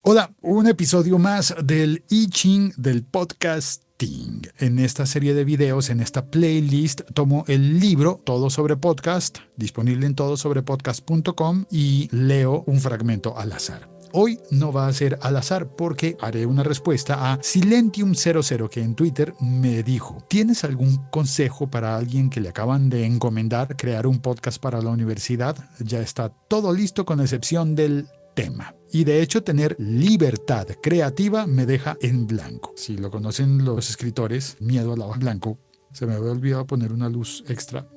Hola, un episodio más del I Ching del podcasting. En esta serie de videos, en esta playlist, tomo el libro Todo sobre Podcast, disponible en todosobrepodcast.com, y leo un fragmento al azar. Hoy no va a ser al azar porque haré una respuesta a Silentium00, que en Twitter me dijo: ¿tienes algún consejo para alguien que le acaban de encomendar crear un podcast para la universidad? Ya está todo listo con excepción del tema. Y de hecho, tener libertad creativa me deja en blanco. Si lo conocen los escritores, miedo al blanco. Se me había olvidado poner una luz extra.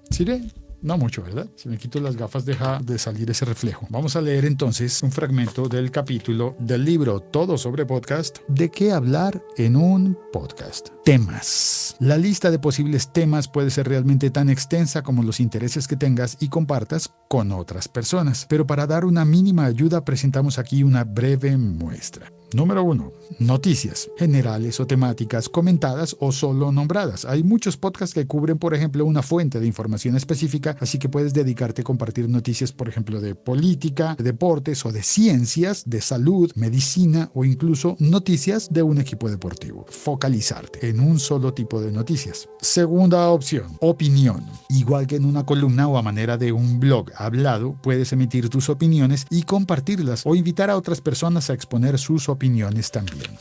¿Sirve? No mucho, ¿verdad? Si me quito las gafas deja de salir ese reflejo. Vamos a leer entonces un fragmento del capítulo del libro Todo sobre Podcast. ¿De qué hablar en un podcast? Temas. La lista de posibles temas puede ser realmente tan extensa como los intereses que tengas y compartas con otras personas. Pero para dar una mínima ayuda presentamos aquí una breve muestra. Número 1. Noticias, generales o temáticas, comentadas o solo nombradas. Hay muchos podcasts que cubren, por ejemplo, una fuente de información específica, así que puedes dedicarte a compartir noticias, por ejemplo, de política, de deportes o de ciencias, de salud, medicina o incluso noticias de un equipo deportivo. Focalizarte en un solo tipo de noticias. Segunda opción, opinión. Igual que en una columna o a manera de un blog hablado, puedes emitir tus opiniones y compartirlas o invitar a otras personas a exponer sus opiniones también.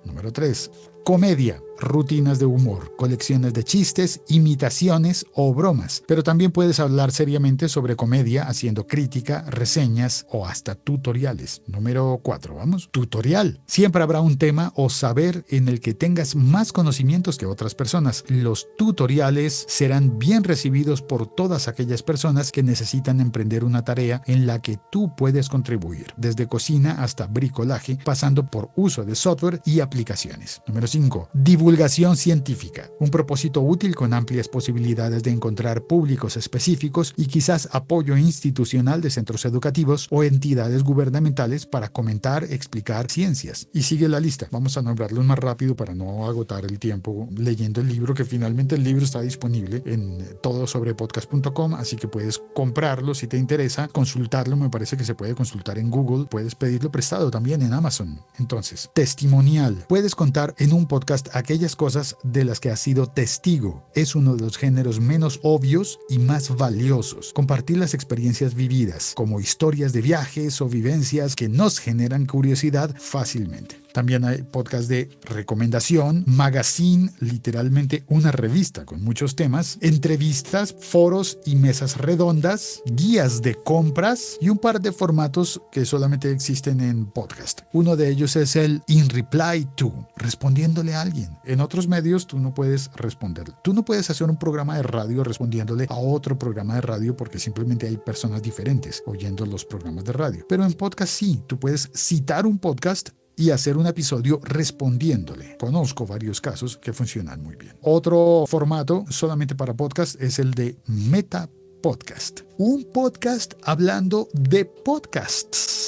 Número 3. Comedia, rutinas de humor, colecciones de chistes, imitaciones o bromas. Pero también puedes hablar seriamente sobre comedia haciendo crítica, reseñas o hasta tutoriales. Número 4, vamos. Tutorial. Siempre habrá un tema o saber en el que tengas más conocimientos que otras personas. Los tutoriales serán bien recibidos por todas aquellas personas que necesitan emprender una tarea en la que tú puedes contribuir, desde cocina hasta bricolaje, pasando por uso de software y aplicaciones. Número 5. Divulgación científica. Un propósito útil con amplias posibilidades de encontrar públicos específicos y quizás apoyo institucional de centros educativos o entidades gubernamentales para comentar, explicar ciencias. Y sigue la lista. Vamos a nombrarlos más rápido para no agotar el tiempo leyendo el libro, que finalmente el libro está disponible en todosobrepodcast.com, así que puedes comprarlo si te interesa, consultarlo. Me parece que se puede consultar en Google. Puedes pedirlo prestado también en Amazon. Entonces, testimonial. Puedes contar en un podcast aquellas cosas de las que has sido testigo. Es uno de los géneros menos obvios y más valiosos. Compartir las experiencias vividas, como historias de viajes o vivencias que nos generan curiosidad fácilmente. También hay podcast de recomendación, magazine, literalmente una revista con muchos temas, entrevistas, foros y mesas redondas, guías de compras y un par de formatos que solamente existen en podcast. Uno de ellos es el In Reply To, respondiéndole a alguien. En otros medios tú no puedes responderle. Tú no puedes hacer un programa de radio respondiéndole a otro programa de radio porque simplemente hay personas diferentes oyendo los programas de radio. Pero en podcast sí, tú puedes citar un podcast y hacer un episodio respondiéndole. Conozco varios casos que funcionan muy bien. Otro formato solamente para podcast es el de Meta Podcast. Un podcast hablando de podcasts.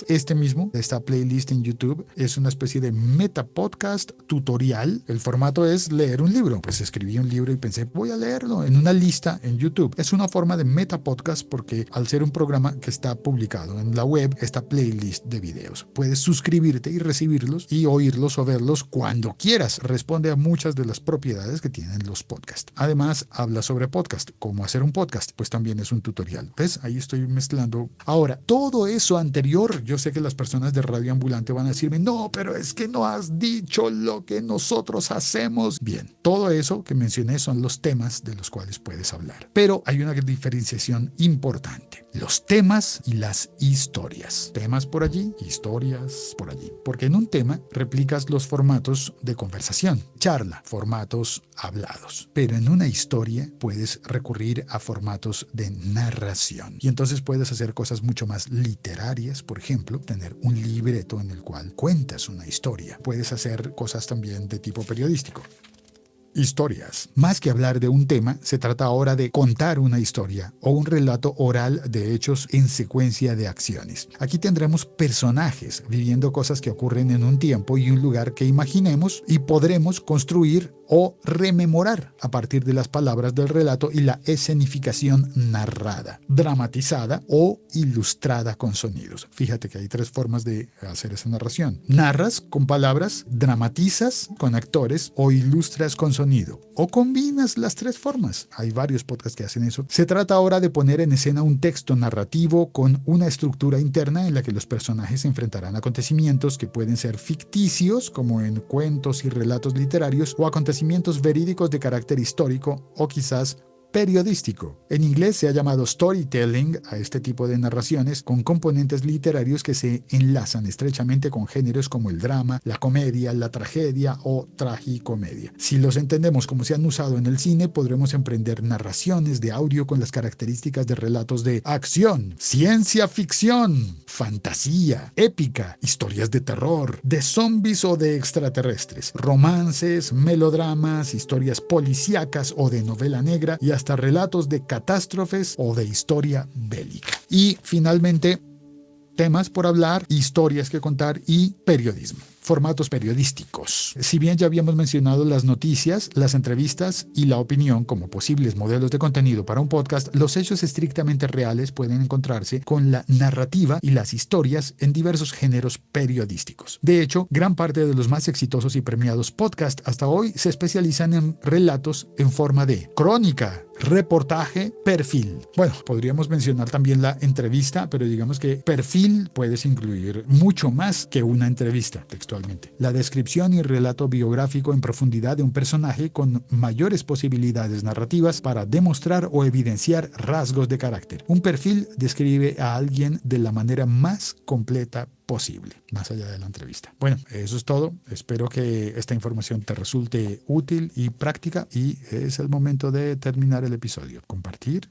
Este mismo, esta playlist en YouTube, es una especie de meta podcast tutorial. El formato es leer un libro. Pues escribí un libro y pensé, voy a leerlo en una lista en YouTube. Es una forma de meta podcast porque al ser un programa que está publicado en la web, esta playlist de videos, puedes suscribirte y recibirlos y oírlos o verlos cuando quieras. Responde a muchas de las propiedades que tienen los podcasts. Además, habla sobre podcast. ¿Cómo hacer un podcast? Pues también es un tutorial. ¿Ves? Ahí estoy mezclando. Ahora, todo eso anterior, yo sé que las personas de Radio Ambulante van a decirme, no, pero es que no has dicho lo que nosotros hacemos. Bien, todo eso que mencioné son los temas de los cuales puedes hablar. Pero hay una diferenciación importante. Los temas y las historias. Temas por allí, historias por allí. Porque en un tema replicas los formatos de conversación, charla, formatos hablados. Pero en una historia puedes recurrir a formatos de narración. Y entonces puedes hacer cosas mucho más literarias, por ejemplo, tener un libreto en el cual cuentas una historia. Puedes hacer cosas también de tipo periodístico. Historias. Más que hablar de un tema, se trata ahora de contar una historia o un relato oral de hechos en secuencia de acciones. Aquí tendremos personajes viviendo cosas que ocurren en un tiempo y un lugar que imaginemos y podremos construir o rememorar a partir de las palabras del relato y la escenificación narrada, dramatizada o ilustrada con sonidos. Fíjate que hay 3 formas de hacer esa narración. Narras con palabras, dramatizas con actores o ilustras con sonido. O combinas las 3 formas. Hay varios podcasts que hacen eso. Se trata ahora de poner en escena un texto narrativo con una estructura interna en la que los personajes enfrentarán acontecimientos que pueden ser ficticios, como en cuentos y relatos literarios, o acontecimientos verídicos de carácter histórico o quizás periodístico. En inglés se ha llamado storytelling a este tipo de narraciones con componentes literarios que se enlazan estrechamente con géneros como el drama, la comedia, la tragedia o tragicomedia. Si los entendemos como se han usado en el cine, podremos emprender narraciones de audio con las características de relatos de acción, ciencia ficción, fantasía, épica, historias de terror, de zombies o de extraterrestres, romances, melodramas, historias policíacas o de novela negra y hasta relatos de catástrofes o de historia bélica. Y finalmente, temas por hablar, historias que contar y periodismo. Formatos periodísticos. Si bien ya habíamos mencionado las noticias, las entrevistas y la opinión como posibles modelos de contenido para un podcast, los hechos estrictamente reales pueden encontrarse con la narrativa y las historias en diversos géneros periodísticos. De hecho, gran parte de los más exitosos y premiados podcasts hasta hoy se especializan en relatos en forma de crónica, reportaje, perfil. Bueno, podríamos mencionar también la entrevista, pero digamos que perfil puedes incluir mucho más que una entrevista textualmente. La descripción y relato biográfico en profundidad de un personaje con mayores posibilidades narrativas para demostrar o evidenciar rasgos de carácter. Un perfil describe a alguien de la manera más completa posible, más allá de la entrevista. Bueno, eso es todo. Espero que esta información te resulte útil y práctica y es el momento de terminar el episodio. Compartir.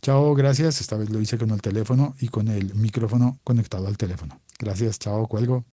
Chao, gracias. Esta vez lo hice con el teléfono y con el micrófono conectado al teléfono. Gracias, chao, cuelgo.